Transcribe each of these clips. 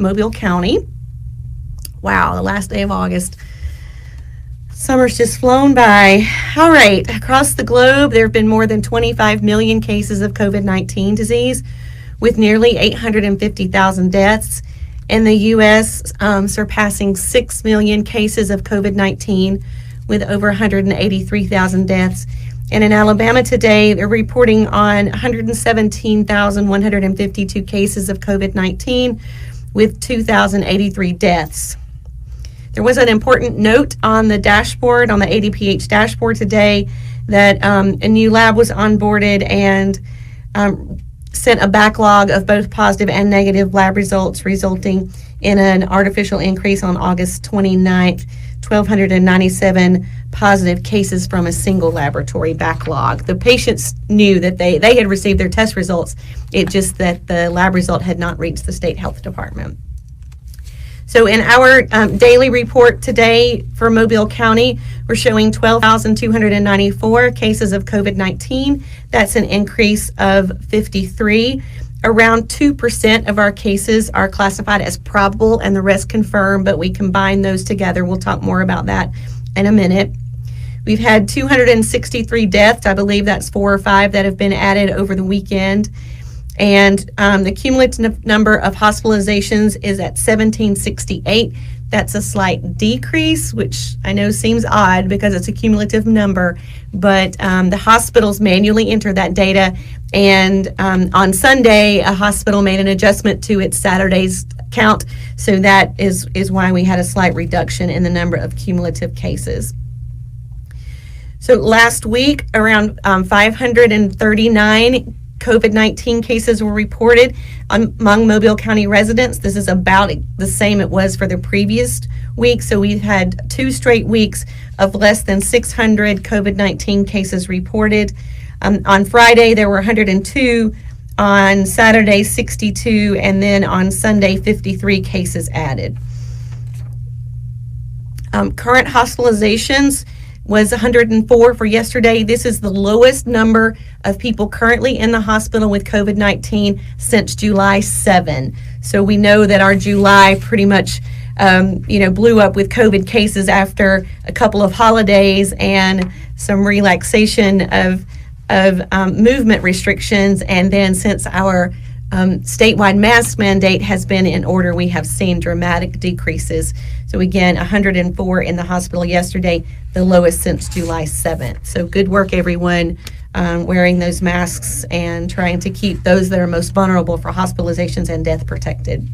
Mobile County. Wow, the last day of August. Summer's just flown by. All right, across the globe, there have been more than 25 million cases of COVID-19 disease, with nearly 850,000 deaths. In the U.S., surpassing 6 million cases of COVID-19, with over 183,000 deaths. And in Alabama today, they're reporting on 117,152 cases of COVID-19, with 2,083 deaths. There was an important note on the dashboard, on the ADPH dashboard today, that a new lab was onboarded and sent a backlog of both positive and negative lab results, resulting in an artificial increase on August 29th, 1,297 positive cases from a single laboratory backlog. The patients knew that they had received their test results, it just that the lab result had not reached the state health department. So in our daily report today for Mobile County, we're showing 12,294 cases of COVID-19. That's an increase of 53. Around 2% of our cases are classified as probable and the rest confirmed, but we combine those together. We'll talk more about that in a minute. We've had 263 deaths. I believe that's 4 or 5 that have been added over the weekend. And the cumulative number of hospitalizations is at 1,768. That's a slight decrease, which I know seems odd because it's a cumulative number, but the hospitals manually enter that data. And on Sunday, a hospital made an adjustment to its Saturday's count. So that is why we had a slight reduction in the number of cumulative cases. So last week, around 539 COVID-19 cases were reported among Mobile County residents. This is about the same it was for the previous week. So we've had 2 straight weeks of less than 600 COVID-19 cases reported. On Friday, there were 102. On Saturday, 62. And then on Sunday, 53 cases added. Current hospitalizations was 104 for yesterday. This is the lowest number of people currently in the hospital with COVID-19 since July 7. So we know that our July pretty much blew up with COVID cases after a couple of holidays and some relaxation of movement restrictions. And then since our statewide mask mandate has been in order, we have seen dramatic decreases. So again, 104 in the hospital yesterday, the lowest since July 7th. So good work, everyone, wearing those masks and trying to keep those that are most vulnerable for hospitalizations and death protected.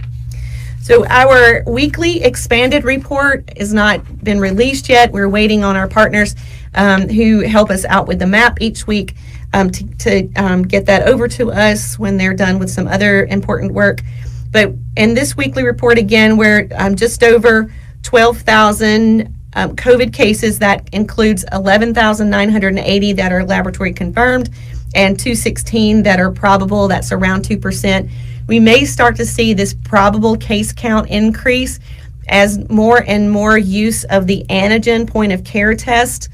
So our weekly expanded report has not been released yet. We're waiting on our partners who help us out with the map each week to get that over to us when they're done with some other important work. But in this weekly report, again, we're just over 12,000 COVID cases. That includes 11,980 that are laboratory confirmed and 216 that are probable. That's around 2%. We may start to see this probable case count increase as more and more use of the antigen point of care test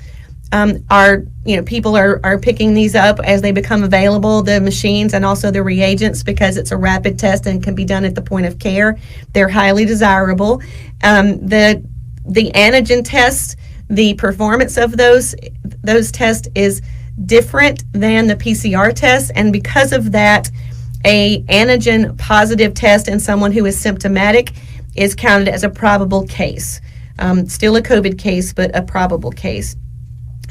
people are picking these up as they become available, the machines and also the reagents, because it's a rapid test and can be done at the point of care. They're highly desirable. The antigen tests, the performance of those tests is different than the PCR tests, and because of that, a antigen positive test in someone who is symptomatic is counted as a probable case. Still a COVID case, but a probable case.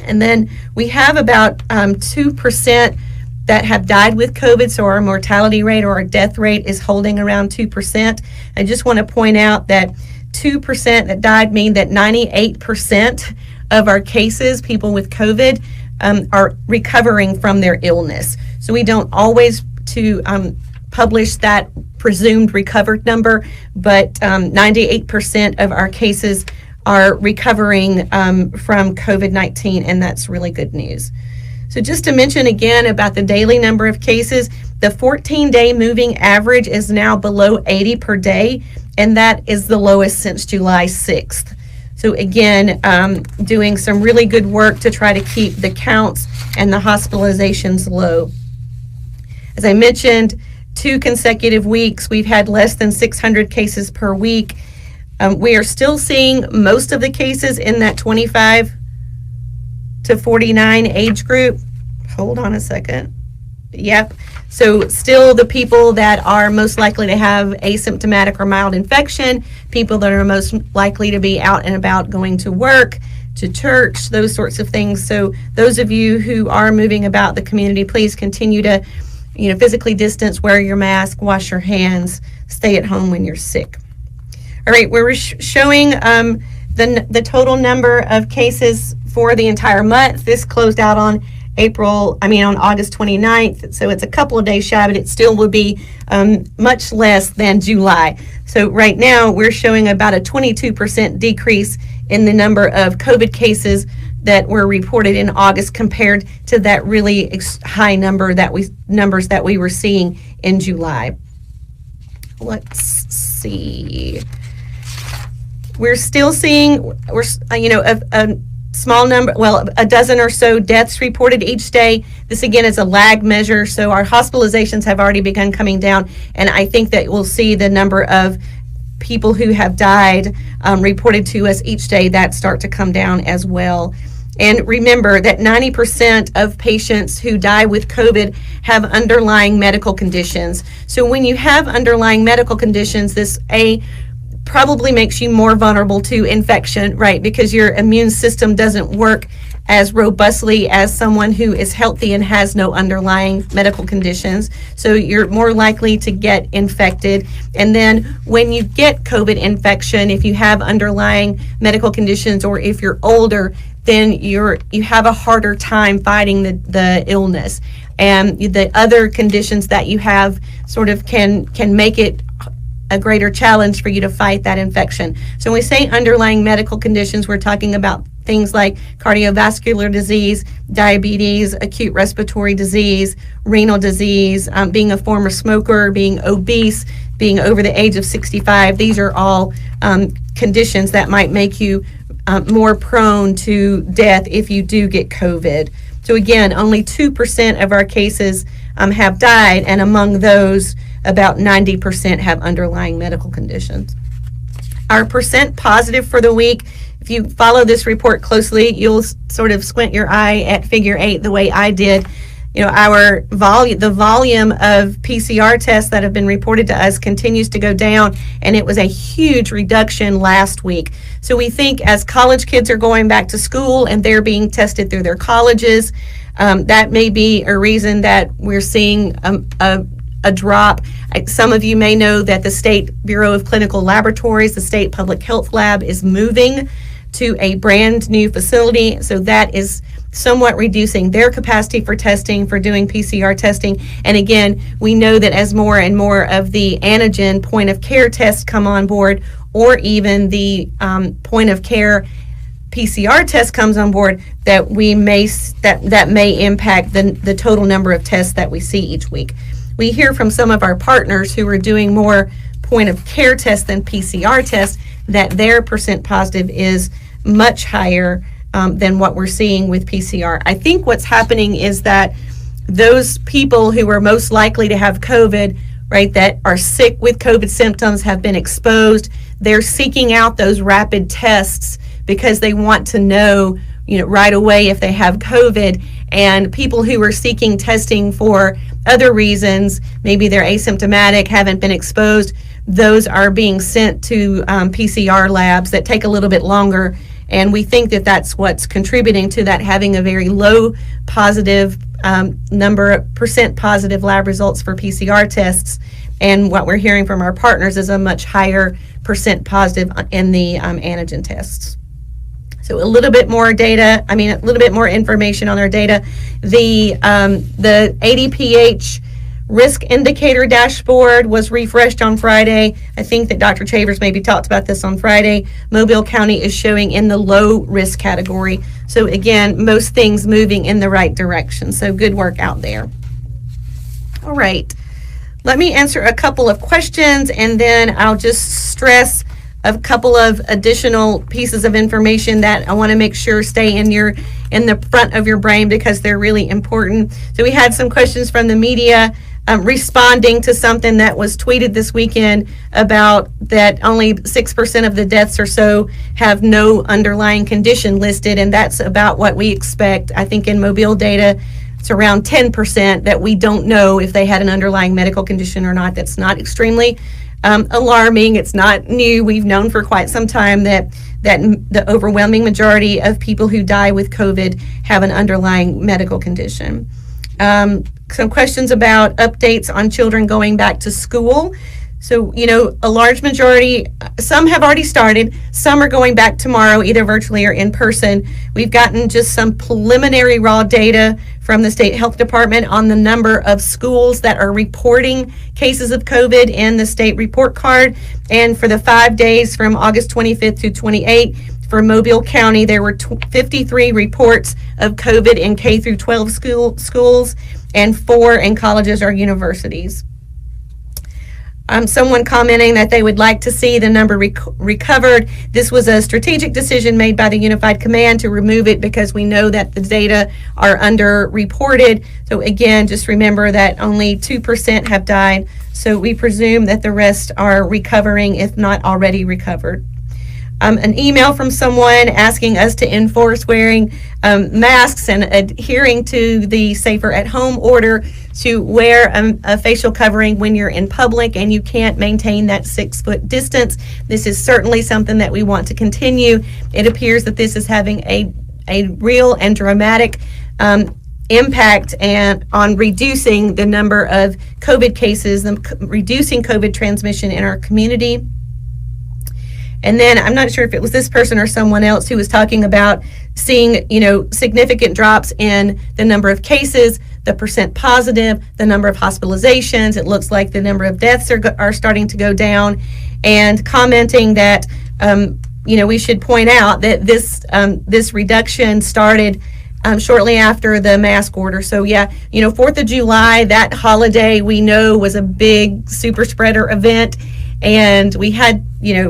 And then we have about 2% that have died with COVID, so our mortality rate or our death rate is holding around 2%. I just want to point out that 2% that died mean that 98% of our cases, people with COVID, are recovering from their illness. So we don't always publish that presumed recovered number, but 98% of our cases are recovering from COVID-19, and that's really good news. So just to mention again about the daily number of cases, the 14-day moving average is now below 80 per day, and that is the lowest since July 6th. So again, doing some really good work to try to keep the counts and the hospitalizations low. As I mentioned, 2 consecutive weeks, we've had less than 600 cases per week. We are still seeing most of the cases in that 25 to 49 age group. Hold on a second. Yep. So still the people that are most likely to have asymptomatic or mild infection, people that are most likely to be out and about going to work, to church, those sorts of things. So those of you who are moving about the community, please continue to, physically distance, wear your mask, wash your hands, stay at home when you're sick. All right, we're showing the total number of cases for the entire month. This closed out on August 29th, so it's a couple of days shy, but it still will be much less than July. So right now, we're showing about a 22% decrease in the number of COVID cases that were reported in August compared to that really high numbers that we were seeing in July. Let's see. We're still seeing, a small number, a dozen or so deaths reported each day. This again is a lag measure, so our hospitalizations have already begun coming down, and I think that we'll see the number of people who have died reported to us each day that start to come down as well. And remember that 90% of patients who die with COVID have underlying medical conditions. So when you have underlying medical conditions, this probably makes you more vulnerable to infection, right? Because your immune system doesn't work as robustly as someone who is healthy and has no underlying medical conditions. So you're more likely to get infected. And then when you get COVID infection, if you have underlying medical conditions or if you're older, then you have a harder time fighting the illness. And the other conditions that you have sort of can make it a greater challenge for you to fight that infection. So when we say underlying medical conditions, we're talking about things like cardiovascular disease, diabetes, acute respiratory disease, renal disease, being a former smoker, being obese, being over the age of 65. These are all conditions that might make you more prone to death if you do get COVID. So again, only 2% of our cases have died, and among those, about 90% have underlying medical conditions. Our percent positive for the week, if you follow this report closely, you'll sort of squint your eye at figure 8 the way I did. The volume of PCR tests that have been reported to us continues to go down, and it was a huge reduction last week. So we think as college kids are going back to school and they're being tested through their colleges, that may be a reason that we're seeing a drop. Some of you may know that the State Bureau of Clinical Laboratories, the State Public Health Lab, is moving to a brand new facility. So that is somewhat reducing their capacity for testing, for doing PCR testing. And again, we know that as more and more of the antigen point of care tests come on board, or even the point of care PCR test comes on board, that that may impact the total number of tests that we see each week. We hear from some of our partners who are doing more point of care tests than PCR tests that their percent positive is much higher than what we're seeing with PCR. I think what's happening is that those people who are most likely to have COVID, right, that are sick with COVID symptoms, have been exposed, they're seeking out those rapid tests because they want to know, right away if they have COVID. And people who are seeking testing for other reasons, maybe they're asymptomatic, haven't been exposed, those are being sent to PCR labs that take a little bit longer. And we think that that's what's contributing to that having a very low positive percent positive lab results for PCR tests. And what we're hearing from our partners is a much higher percent positive in the antigen tests. So a little bit more data, a little bit more information on our data. The ADPH risk indicator dashboard was refreshed on Friday. I think that Dr. Chavers maybe talked about this on Friday. Mobile County is showing in the low risk category. So again, most things moving in the right direction. So good work out there. All right, let me answer a couple of questions, and then I'll just stress a couple of additional pieces of information that I want to make sure stay in the front of your brain because they're really important. So we had some questions from the media responding to something that was tweeted this weekend about that only 6% of the deaths or so have no underlying condition listed, and that's about what we expect. I think in Mobile data, it's around 10% that we don't know if they had an underlying medical condition or not. That's not extremely alarming. It's not new. We've known for quite some time that the overwhelming majority of people who die with COVID have an underlying medical condition. Some questions about updates on children going back to school. So, a large majority, some have already started, some are going back tomorrow, either virtually or in person. We've gotten just some preliminary raw data from the state health department on the number of schools that are reporting cases of COVID in the state report card. And for the 5 days from August 25th to 28th, for Mobile County, there were 53 reports of COVID in K through 12 schools and 4 in colleges or universities. Someone commenting that they would like to see the number recovered. This was a strategic decision made by the Unified Command to remove it because we know that the data are underreported. So again, just remember that only 2% have died. So we presume that the rest are recovering, if not already recovered. An email from someone asking us to enforce wearing masks and adhering to the Safer at Home order to wear a facial covering when you're in public and you can't maintain that 6-foot distance. This is certainly something that we want to continue. It appears that this is having a real and dramatic impact on reducing the number of COVID cases, reducing COVID transmission in our community. And then I'm not sure if it was this person or someone else who was talking about seeing, significant drops in the number of cases, the percent positive, the number of hospitalizations. It looks like the number of deaths are starting to go down, and commenting that, we should point out that this reduction started shortly after the mask order. So 4th of July, that holiday we know was a big super spreader event. And we had,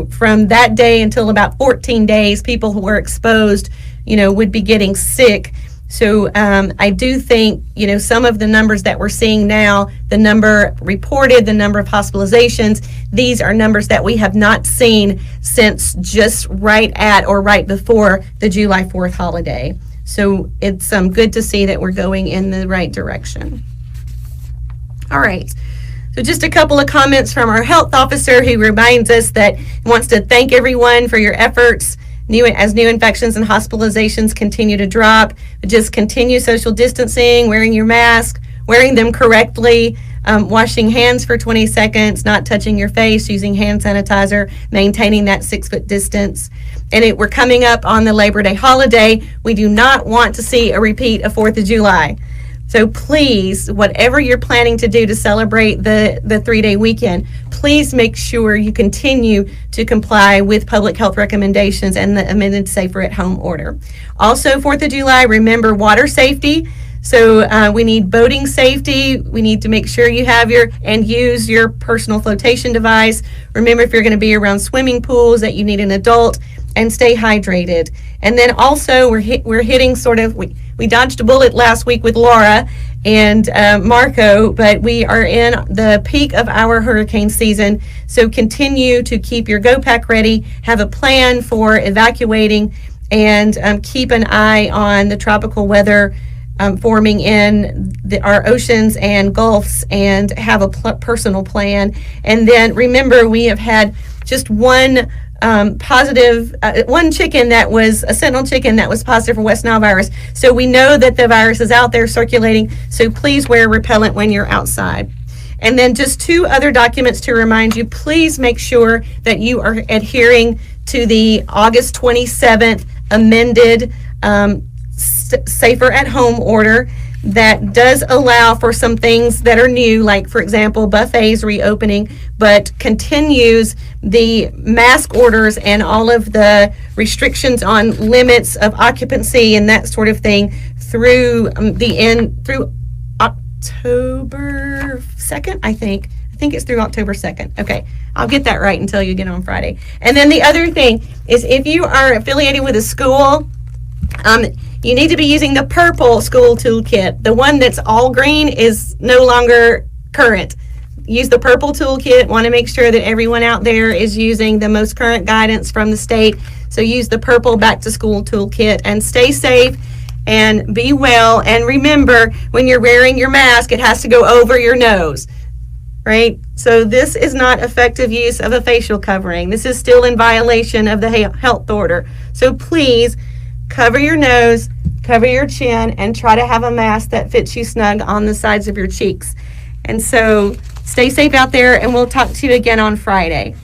from that day until about 14 days, people who were exposed, would be getting sick. So I do think, some of the numbers that we're seeing now, the number reported, the number of hospitalizations, these are numbers that we have not seen since just right at or right before the July 4th holiday. So it's good to see that we're going in the right direction. All right. So just a couple of comments from our health officer, who reminds us that he wants to thank everyone for your efforts as new infections and hospitalizations continue to drop. Just continue social distancing, wearing your mask, wearing them correctly, washing hands for 20 seconds, not touching your face, using hand sanitizer, maintaining that 6-foot distance. And we're coming up on the Labor Day holiday. We do not want to see a repeat of 4th of July. So please, whatever you're planning to do to celebrate the 3-day weekend, please make sure you continue to comply with public health recommendations and the amended Safer at Home order. Also, 4th of July, remember water safety. So we need boating safety. We need to make sure you have use your personal flotation device. Remember, if you're going to be around swimming pools, that you need an adult, and stay hydrated. And then also we're hitting we dodged a bullet last week with Laura and Marco, but we are in the peak of our hurricane season. So continue to keep your go pack ready, have a plan for evacuating, and keep an eye on the tropical weather forming in our oceans and gulfs, and have a personal plan. And then remember, we have had just one positive, one chicken that was a sentinel chicken that was positive for West Nile virus. So we know that the virus is out there circulating. So please wear repellent when you're outside. And then just 2 other documents to remind you, please make sure that you are adhering to the August 27th amended Safer at Home order that does allow for some things that are new, like, for example, buffets reopening, but continues the mask orders and all of the restrictions on limits of occupancy and that sort of thing through through October 2nd, I think it's through October 2nd. Okay, I'll get that right and tell you again on Friday. And then the other thing is, if you are affiliated with a school, you need to be using the purple school toolkit. The one that's all green is no longer current. Use the purple toolkit. Want to make sure that everyone out there is using the most current guidance from the state. So use the purple back to school toolkit and stay safe and be well. And remember, when you're wearing your mask, it has to go over your nose, right? So this is not effective use of a facial covering. This is still in violation of the health order. So please cover your nose, cover your chin, and try to have a mask that fits you snug on the sides of your cheeks. And so stay safe out there, and we'll talk to you again on Friday.